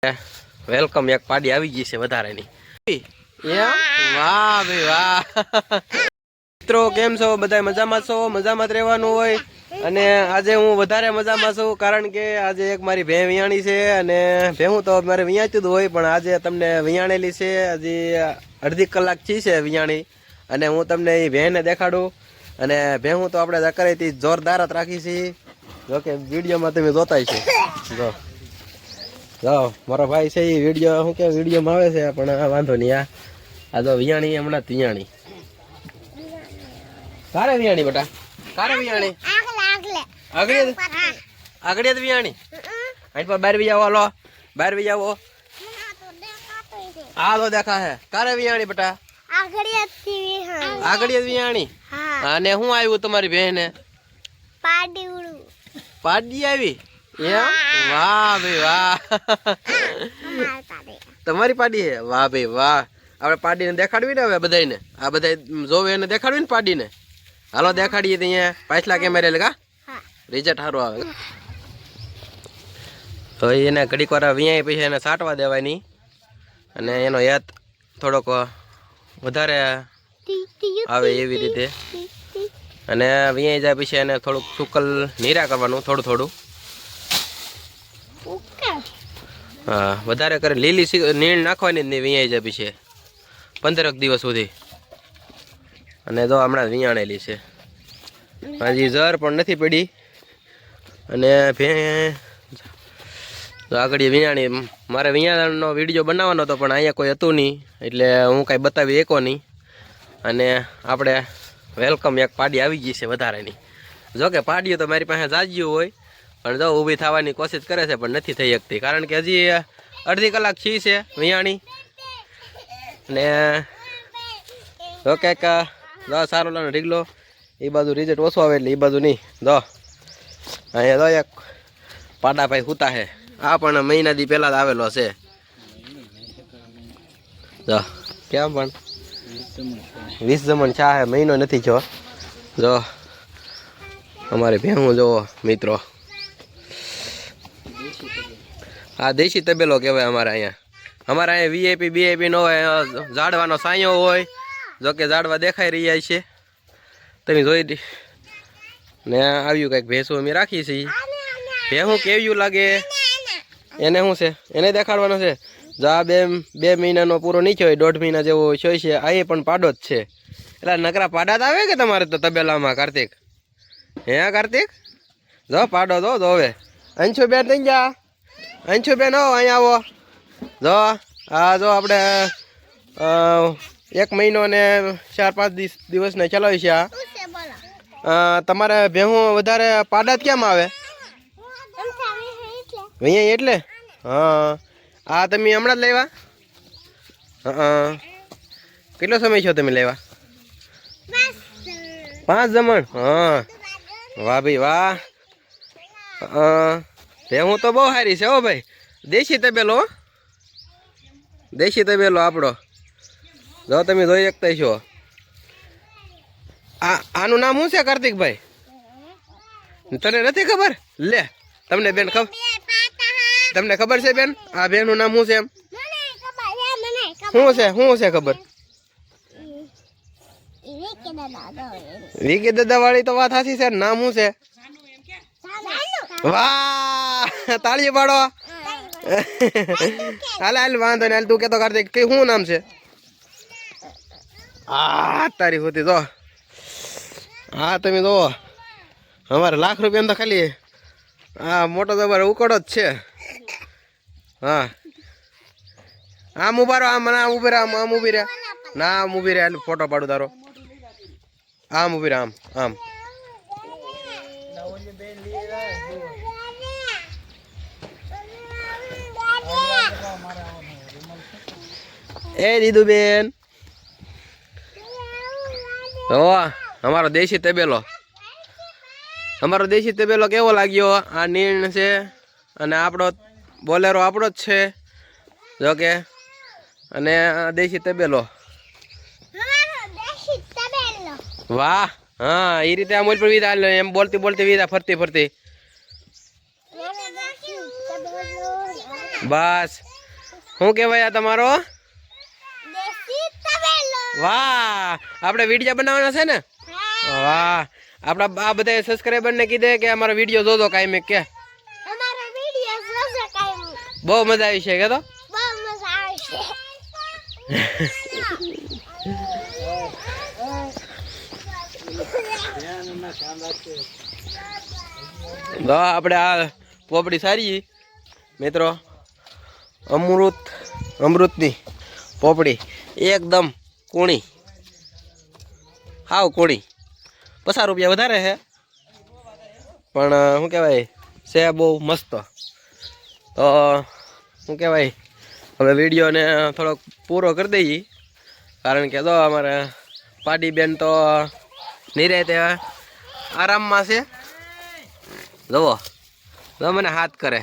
Welcome એક પાડી આવી ગઈ છે વધારેની. વાહ ભાઈ વાહ. મિત્રો કેમ છો બધા? મજામાં છો? મજામાં જ રહેવાનું હોય. અને આજે હું વધારે મજામાં છું કારણ કે આજે એક મારી ભેં વિયાણી છે. અને ભેહું તો મારે વિયાતું જ હોય પણ આજે તમને વિયાણેલી છે. હજી અડધી કલાક થી છે વિયાણી. અને હું તમને એ ભેંને દેખાડું. અને ભેહું તો આપણે દકરેથી જોરદાર જ રાખી છે. જોકે વિડીયોમાં તમે જોતા છે. જો જાઓ મારો ભાઈ છે એ વિડીયો શું કે વિડીયોમાં આવે છે પણ વાંધો નહીં. આ તો વિયાણી હમણાં વિયાણી. કારે વિયાણી બેટા? કારે વિયાણી? આગળ આગળ જ વિયાણી. અહીં પર બહાર વી જાવ. હાલો બહાર વી જાવ. હા તો દેખા હે. કારે વિયાણી બેટા? આગળ જ વિયાણી. અને શું આવ્યું તમારી બહેને? પાડી આવી. વાહ ભાઈ વાહ. તમારી પાડી હે? વાહ ભાઈ વાહ. આપણે પાડીને દેખાડવી ને હવે બધાને. આ બધા જોવે એને દેખાડવી ને પાડીને. હાલો દેખાડીએ ત્યાં પાછલા કેમેરે લગા રિઝલ્ટ સારું આવે. તો એને ઘડીક વાર વિયાય પછી એને સાટવા દેવાની. અને એનો યાદ થોડોક વધારે આવે એવી રીતે. અને વિયાઈ જાય પછી એને થોડુંક સુકલ નીરા કરવાનું થોડું થોડું. હા વધારે કરે લીલી નીણ નાખવાની જ નહીં વિયાઈ જાય પછી 15 દિવસ સુધી. અને જો હમણાં વિયાણેલી છે. હજી ઝર પણ નથી પડી. અને આગળ વિયાણી મારે વિયાણનો વિડીયો બનાવવાનો હતો પણ અહીંયા કોઈ હતું નહીં એટલે હું કાંઈ બતાવી શકો નહીં. અને આપણે વેલકમ એક પાડી આવી ગઈ છે વધારેની. જોકે પાડીઓ તો મારી પાસે જાજ્યું હોય પણ જો ઊભી થવાની કોશિશ કરે છે પણ નથી થઈ શકતી કારણ કે હજી અડધી કલાક છી છે વિયાણી. ને જો કંઈક સારો લાનો ઢીગલો એ બાજુ રિઝલ્ટ ઓછો આવે એટલે એ બાજુ નહીં. જો અહીંયા જો એક પાડા ભાઈ સૂતા છે. આ પણ મહિના દી પહેલાં જ આવેલો છે. જો કેમ પણ 20 જમણ ચા હે. મહિનો નથી થયો. જો અમારે ભેહું જોવો મિત્રો. આ દેશી તબેલો કહેવાય અમારે અહીંયા. અમારે અહીંયા વીઆઈપી બીઆઈપી નો હોય. ઝાડવાનો સાયો હોય. જોકે ઝાડવા દેખાઈ રહ્યા છે તમે જોઈ. ને આવ્યું કંઈક ભેંસું અમે રાખી છીએ. ભેહું કેવું લાગે એને શું છે એને દેખાડવાનો છે. જા બે મહિનાનો પૂરો નહીં થયો 1.5 મહિના જેવો છે. આ પણ પાડો જ છે. એટલે નકરા પાડા જ આવે કે તમારે તો તબેલામાં કાર્તિક? હે કાર્તિક? જો પાડો જો હવે અંશુ બેન થઈ જા. અંશુ બેન હો અહીંયા આવો. જો આ જો આપણે 1 મહિનો ને 4-5 દિવસને ચલાવી છે. આ તમારે ભેહું વધારે પાડા જ કેમ આવે? અહીંયા એટલે હા. આ તમે હમણાં જ લેવા? હા. કેટલો સમય છો તમે લેવા? 5 જમણ. હા વાહ ભાઈ વાહ. ભેહું તો બહુ સારી છે હો ભાઈ. દેશી તબેલો. દેશી તબેલો આપણો. જો તમે જોઈ શકતા છો. આનું નામ શું છે કાર્તિકભાઈ? તને નથી ખબર? લે તમને બેન ખબર? તમને ખબર છે બેન આ બેનનું નામ શું છે? એમ શું છે ખબર? વિકી દાદા વાળી તો વાત સાચી છે. નામ શું છે? વાહ તાળી પાડો. હાલ વાંધો ને. તું કેતો કાર્તિક કે શું નામ છે? તારી હોતી જો. હા તમે જો અમારે લાખ રૂપિયા તો ખાલી મોટો તો અમારે ઉકળો જ છે. હા આમ ઉભા રહો. આમ ઉભી રહ્યા. આમ ઉભી રહ્યા. ના આમ ઉભી રહ્યા. ફોટો પાડું તારો. આમ ઉભી રહ્યા. આમ એ દીધું બેન. અમારો દેશી તબેલો. અમારો દેશી તબેલો કેવો લાગ્યો? આ નીણ છે અને આપણો બોલેરો આપણો જ છે જોકે. અને દેશી તબેલો. વાહ. હા એ રીતે આમ ઉપર વિધા એમ બોલતી વિધા ફરતી. બસ શું કહેવાય આ તમારો? વાહ, આપણે વિડીયો બનાવવાનો છે ને? વાહ, આપણા આ બધા સબસ્ક્રાઇબર ને કીધે કે અમારો વિડીયો જોજો કાંઈ કે બહુ મજા આવી છે કે તો આપણે આ પોપડી સારી મિત્રો, અમૃતની પોપડી એકદમ કૂણી, હાવ કૂણી. 50 રૂપિયા વધારે છે પણ શું કહેવાય છે બહુ મસ્ત. તો શું કહેવાય હવે વિડીયોને થોડોક પૂરો કરી દઈએ, કારણ કે તો અમારે પાડીબેન તો નિરાતે આરામમાં છે. જુઓ મને હાથ કરે.